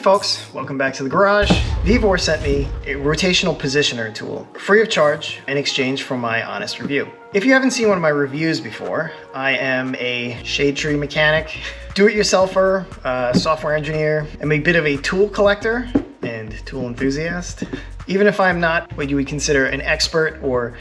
folks, welcome back to the garage. Vevor sent me a rotational positioner tool, free of charge, in exchange for my honest review. If you haven't seen one of my reviews before, I am a shade tree mechanic, do-it-yourselfer, software engineer, I'm a bit of a tool collector and tool enthusiast. Even if I'm not what you would consider an expert or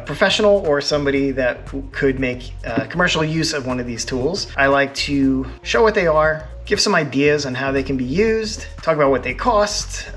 professional or somebody that could make commercial use of one of these tools, I like to show what they are, give some ideas on how they can be used, talk about what they cost,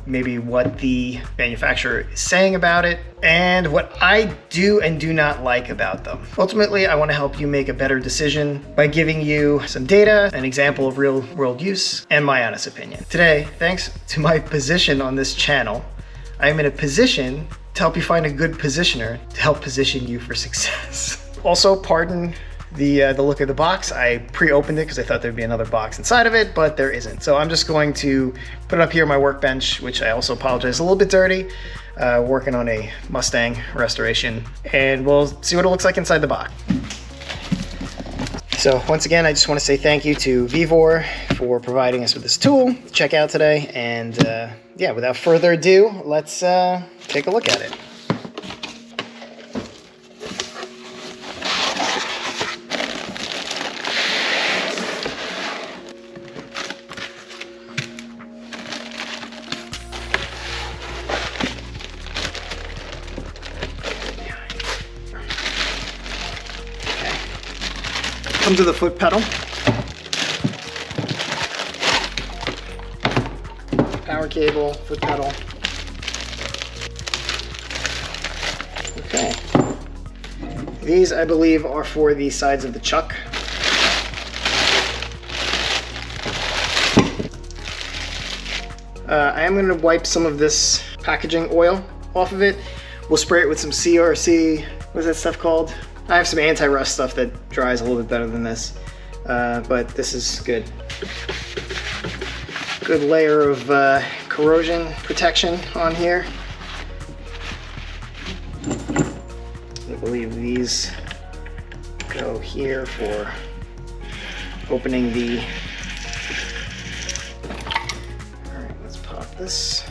maybe what the manufacturer is saying about it, and what I do and do not like about them. Ultimately, I want to help you make a better decision by giving you some data, an example of real world use, and my honest opinion. Today, thanks to my position on this channel, I am in a position to help you find a good positioner to help position you for success. Also, pardon the look of the box. I pre-opened it because I thought there'd be another box inside of it, but there isn't. So I'm just going to put it up here on my workbench, which I also apologize, a little bit dirty, working on a Mustang restoration, and we'll see what it looks like inside the box. So once again, I just want to say thank you to Vevor for providing us with this tool to check out today. And yeah, without further ado, let's take a look at it. Comes with a foot pedal, power cable, foot pedal. Okay. These, I believe, are for the sides of the chuck. I am going to wipe some of this packaging oil off of it. We'll spray it with some CRC, what's that stuff called? I have some anti-rust stuff that dries a little bit better than this, but this is good. Good layer of corrosion protection on here. I believe these go here for opening the... Alright, let's pop this.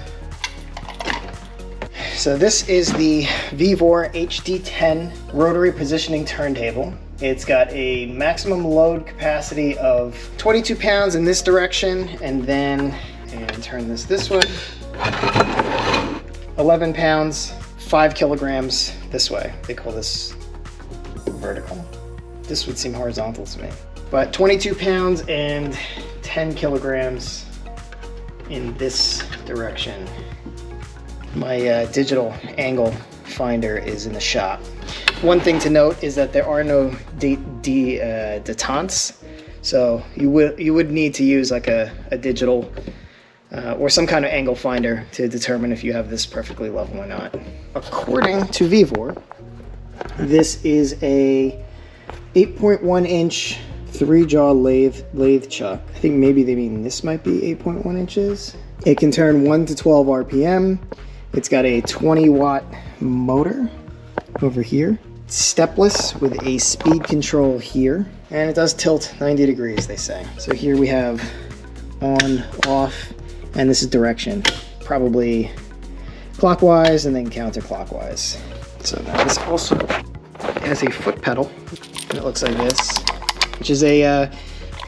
So this is the Vevor HD-10 rotary positioning turntable. It's got a maximum load capacity of 22 pounds in this direction, and then, and turn this way, 11 pounds, 5 kilograms this way. They call this vertical. This would seem horizontal to me. But 22 pounds and 10 kilograms in this direction. My digital angle finder is in the shop. One thing to note is that there are no detents, so you would need to use like a digital or some kind of angle finder to determine if you have this perfectly level or not. According to Vevor, this is a 8.1 inch 3-jaw lathe chuck. I think maybe they mean this might be 8.1 inches. It can turn 1 to 12 RPM. It's got a 20-watt motor over here, stepless with a speed control here, and it does tilt 90 degrees, they say. So here we have on, off, and this is direction, probably clockwise and then counterclockwise. So now this also has a foot pedal, and it looks like this, which is a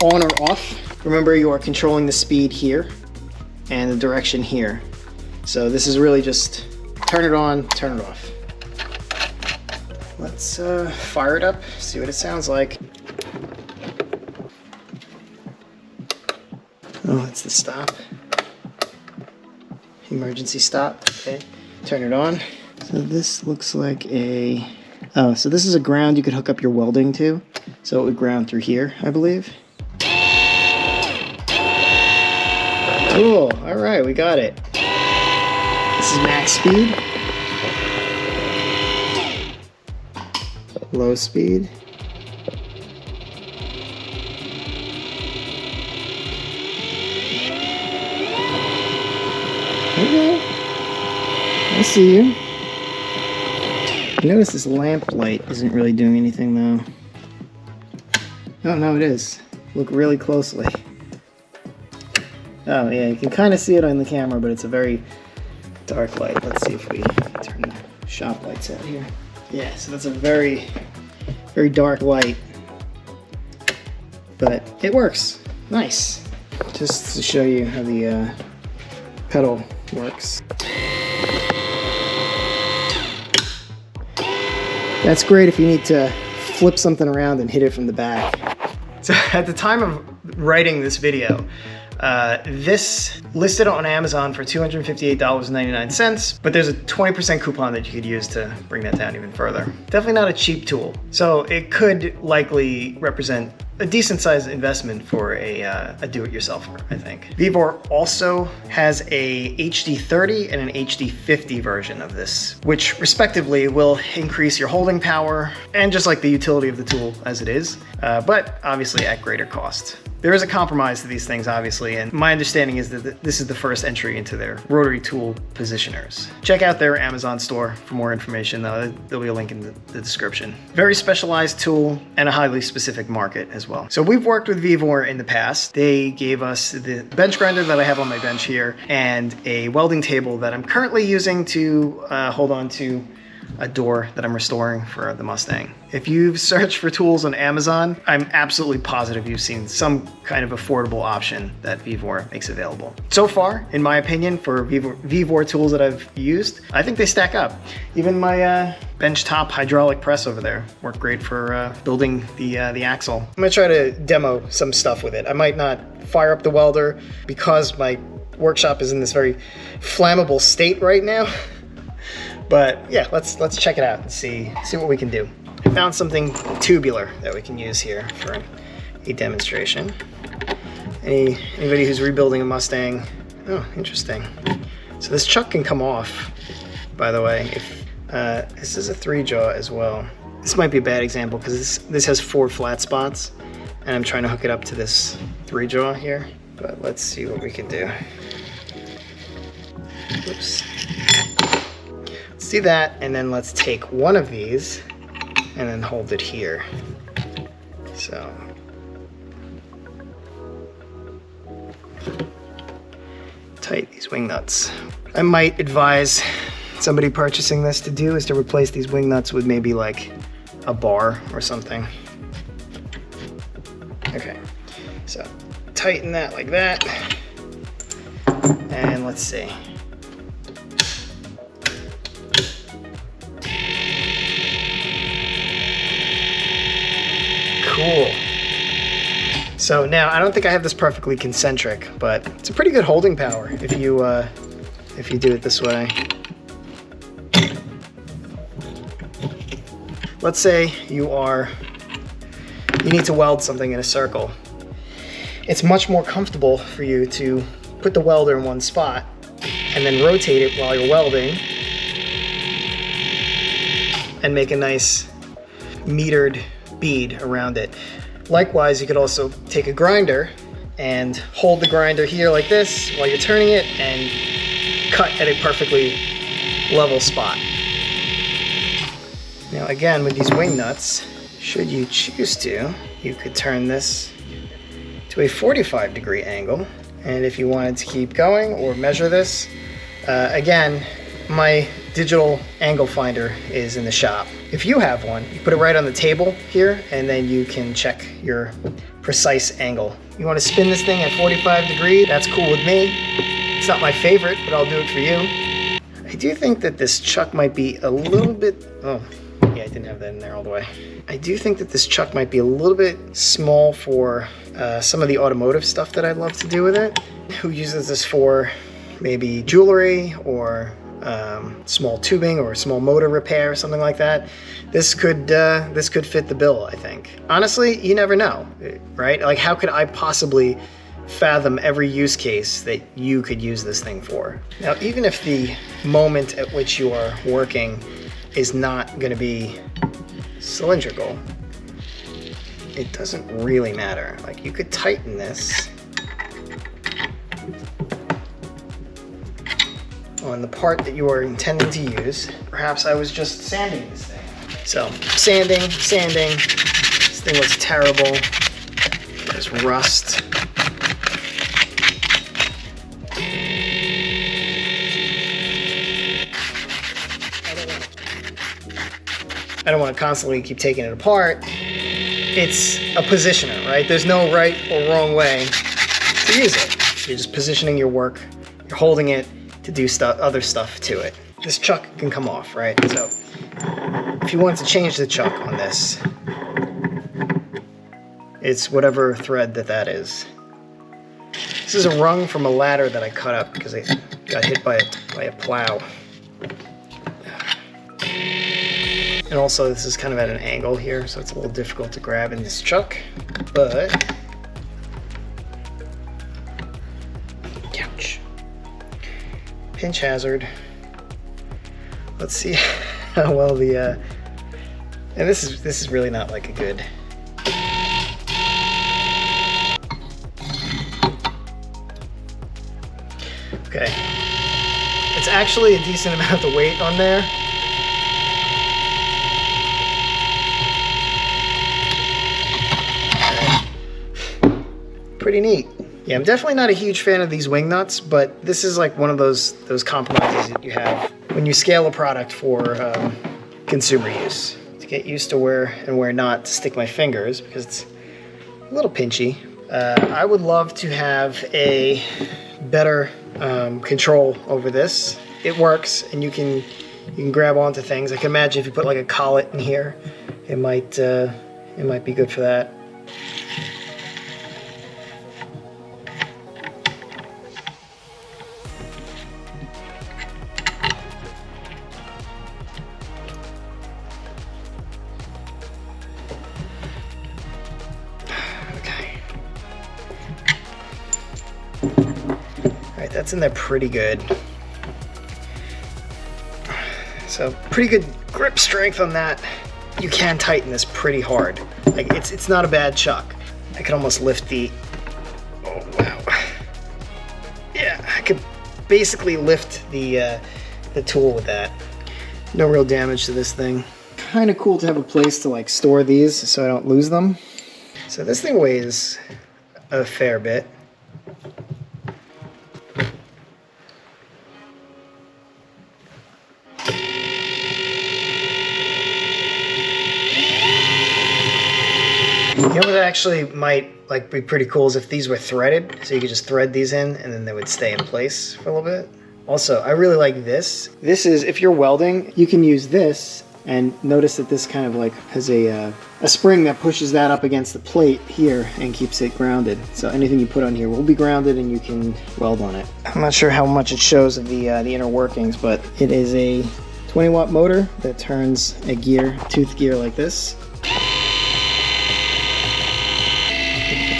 on or off. Remember, you are controlling the speed here and the direction here. So this is really just turn it on, turn it off. Let's fire it up, see what it sounds like. Oh, that's the stop. Emergency stop, okay. Turn it on. So this looks like a, oh, so this is a ground you could hook up your welding to. So it would ground through here, I believe. Cool, all right, we got it. This is max speed, low speed, okay, I see you. I notice this lamp light isn't really doing anything though. Oh no, it is. Look really closely. Oh yeah, you can kind of see it on the camera, but it's a very dark light. Let's see if we turn the shop lights out here. Yeah, so that's a very, very dark light, but it works. Nice. Just to show you how the pedal works. That's great if you need to flip something around and hit it from the back. So at the time of writing this video, this listed on Amazon for $258.99, but there's a 20% coupon that you could use to bring that down even further. Definitely not a cheap tool. So it could likely represent a decent sized investment for a do-it-yourselfer, I think. Vevor also has a HD-30 and an HD-50 version of this, which respectively will increase your holding power and just like the utility of the tool as it is, but obviously at greater cost. There is a compromise to these things, obviously, and my understanding is that this is the first entry into their rotary tool positioners. Check out their Amazon store for more information. There'll be a link in the description. Very specialized tool and a highly specific market as well. So we've worked with Vevor in the past. They gave us the bench grinder that I have on my bench here and a welding table that I'm currently using to hold on to a door that I'm restoring for the Mustang. If you've searched for tools on Amazon, I'm absolutely positive you've seen some kind of affordable option that Vevor makes available. So far, in my opinion, for Vevor tools that I've used, I think they stack up. Even my benchtop hydraulic press over there worked great for building the axle. I'm gonna try to demo some stuff with it. I might not fire up the welder because my workshop is in this very flammable state right now. But yeah, let's check it out and see what we can do. I found something tubular that we can use here for a demonstration. Anybody who's rebuilding a Mustang, oh, interesting. So this chuck can come off, by the way. If this is a 3-jaw as well. This might be a bad example because this has 4 flat spots, and I'm trying to hook it up to this 3-jaw here. But let's see what we can do. Oops. Let's do that, and then let's take one of these and then hold it here. So tight these wing nuts. I might advise somebody purchasing this to do is to replace these wing nuts with maybe like a bar or something. Okay, so tighten that like that, and let's see. Cool. So now I don't think I have this perfectly concentric, but it's a pretty good holding power if you do it this way. Let's say you need to weld something in a circle. It's much more comfortable for you to put the welder in one spot and then rotate it while you're welding and make a nice metered bead around it. Likewise, you could also take a grinder and hold the grinder here like this while you're turning it and cut at a perfectly level spot. Now again, with these wing nuts, should you choose to, you could turn this to a 45-degree angle, and if you wanted to keep going or measure this, again, my digital angle finder is in the shop. If you have one, you put it right on the table here, and then you can check your precise angle. You want to spin this thing at 45 degrees, that's cool with me. It's not my favorite, but I'll do it for you. I do think that this chuck might be a little bit, oh, yeah, I didn't have that in there all the way. I do think that this chuck might be a little bit small for some of the automotive stuff that I'd love to do with it. Who uses this for maybe jewelry or small tubing or small motor repair or something like that? This could fit the bill, I think. Honestly, you never know, right? Like, how could I possibly fathom every use case that you could use this thing for? Now, even if the moment at which you are working is not going to be cylindrical, it doesn't really matter. Like, you could tighten this on the part that you are intending to use. Perhaps I was just sanding this thing. So, sanding. This thing looks terrible. There's rust. I don't want to constantly keep taking it apart. It's a positioner, right? There's no right or wrong way to use it. You're just positioning your work. You're holding it to do other stuff to it. This chuck can come off, right? So if you want to change the chuck on this, it's whatever thread that is. This is a rung from a ladder that I cut up because I got hit by a plow. And also this is kind of at an angle here, so it's a little difficult to grab in this chuck, but ouch. Pinch hazard. Let's see how well and this is really not like a good. Okay. It's actually a decent amount of weight on there. Pretty neat. Yeah, I'm definitely not a huge fan of these wing nuts, but this is like one of those compromises that you have when you scale a product for consumer use. To get used to where and where not to stick my fingers because it's a little pinchy. I would love to have a better control over this. It works, and you can grab onto things. I can imagine if you put like a collet in here, it might be good for that. That's in there pretty good. So pretty good grip strength on that. You can tighten this pretty hard. Like it's not a bad chuck. I could almost lift the, oh wow. Yeah, I could basically lift the tool with that. No real damage to this thing. Kind of cool to have a place to like store these so I don't lose them. So this thing weighs a fair bit. You know what actually might like be pretty cool is if these were threaded, so you could just thread these in and then they would stay in place for a little bit. Also, I really like this. This is, if you're welding, you can use this, and notice that this kind of like has a spring that pushes that up against the plate here and keeps it grounded. So anything you put on here will be grounded and you can weld on it. I'm not sure how much it shows of the inner workings, but it is a 20-watt motor that turns a gear, tooth gear like this.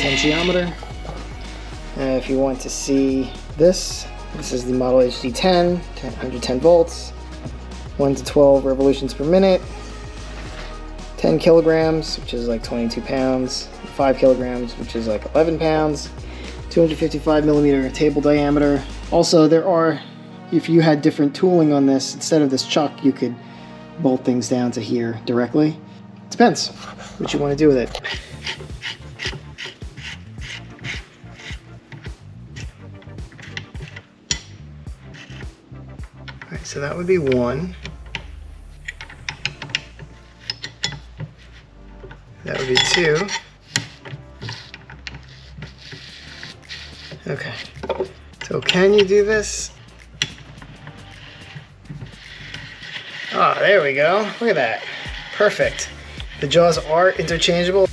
Potentiometer. If you want to see this is the model HD-10, 110 volts, 1 to 12 revolutions per minute, 10 kilograms, which is like 22 pounds, 5 kilograms, which is like 11 pounds, 255 millimeter table diameter. Also, there are, if you had different tooling on this, instead of this chuck, you could bolt things down to here directly. It depends what you want to do with it. So that would be one. That would be two. Okay. So can you do this? Oh, there we go. Look at that. Perfect. The jaws are interchangeable.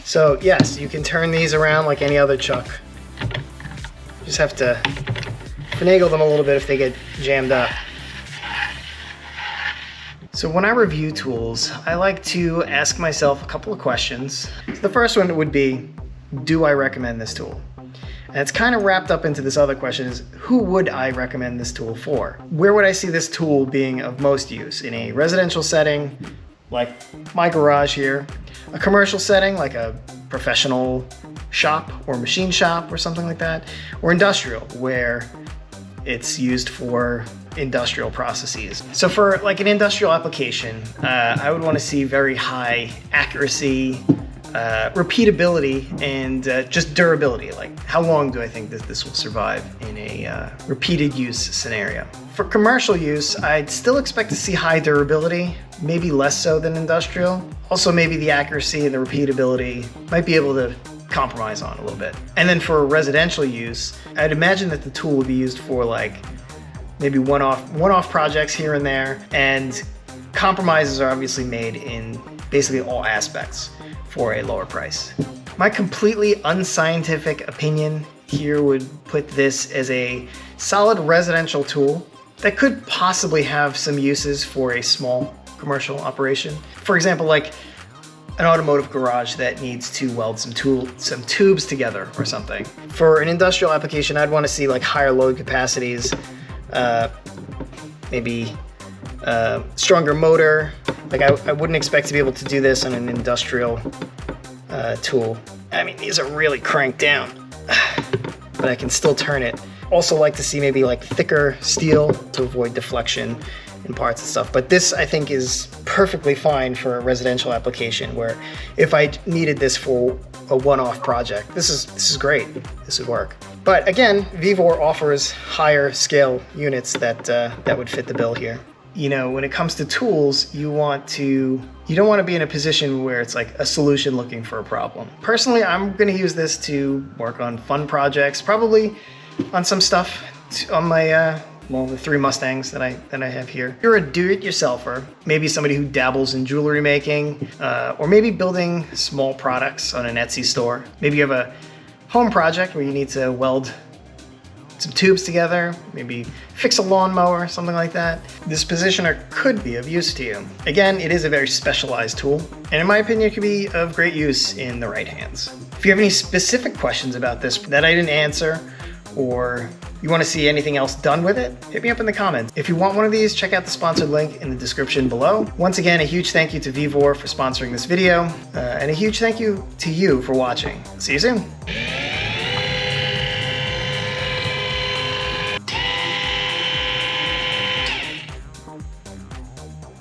So yes, you can turn these around like any other chuck. You just have to finagle them a little bit if they get jammed up. So when I review tools, I like to ask myself a couple of questions. The first one would be, do I recommend this tool? And it's kind of wrapped up into this other question is, who would I recommend this tool for? Where would I see this tool being of most use? In a residential setting, like my garage here, a commercial setting like a professional shop or machine shop or something like that, or industrial where it's used for industrial processes. So for like an industrial application, I would want to see very high accuracy, repeatability and just durability. Like, how long do I think that this will survive in a repeated use scenario? For commercial use, I'd still expect to see high durability, maybe less so than industrial. Also, maybe the accuracy and the repeatability might be able to compromise on a little bit. And then for residential use, I'd imagine that the tool would be used for like maybe one-off projects here and there, and compromises are obviously made in basically all aspects for a lower price. My completely unscientific opinion here would put this as a solid residential tool that could possibly have some uses for a small commercial operation. For example, like an automotive garage that needs to weld some tubes together or something. For an industrial application, I'd want to see like higher load capacities, maybe stronger motor. Like I wouldn't expect to be able to do this on an industrial tool. I mean, these are really cranked down, but I can still turn it. Also like to see maybe like thicker steel to avoid deflection in parts and stuff. But this, I think, is perfectly fine for a residential application where if I needed this for a one-off project, this is great. This would work. But again, Vevor offers higher scale units that would fit the bill here. You know, when it comes to tools, you don't want to be in a position where it's like a solution looking for a problem. Personally, I'm going to use this to work on fun projects, probably on some stuff on my the 3 Mustangs that I have here. If you're a do-it-yourselfer, maybe somebody who dabbles in jewelry making, or maybe building small products on an Etsy store. Maybe you have a home project where you need to weld some tubes together, maybe fix a lawnmower, something like that. This positioner could be of use to you. Again, it is a very specialized tool, and in my opinion, it could be of great use in the right hands. If you have any specific questions about this that I didn't answer, or you want to see anything else done with it, hit me up in the comments. If you want one of these, check out the sponsored link in the description below. Once again, a huge thank you to Vevor for sponsoring this video, and a huge thank you to you for watching. See you soon.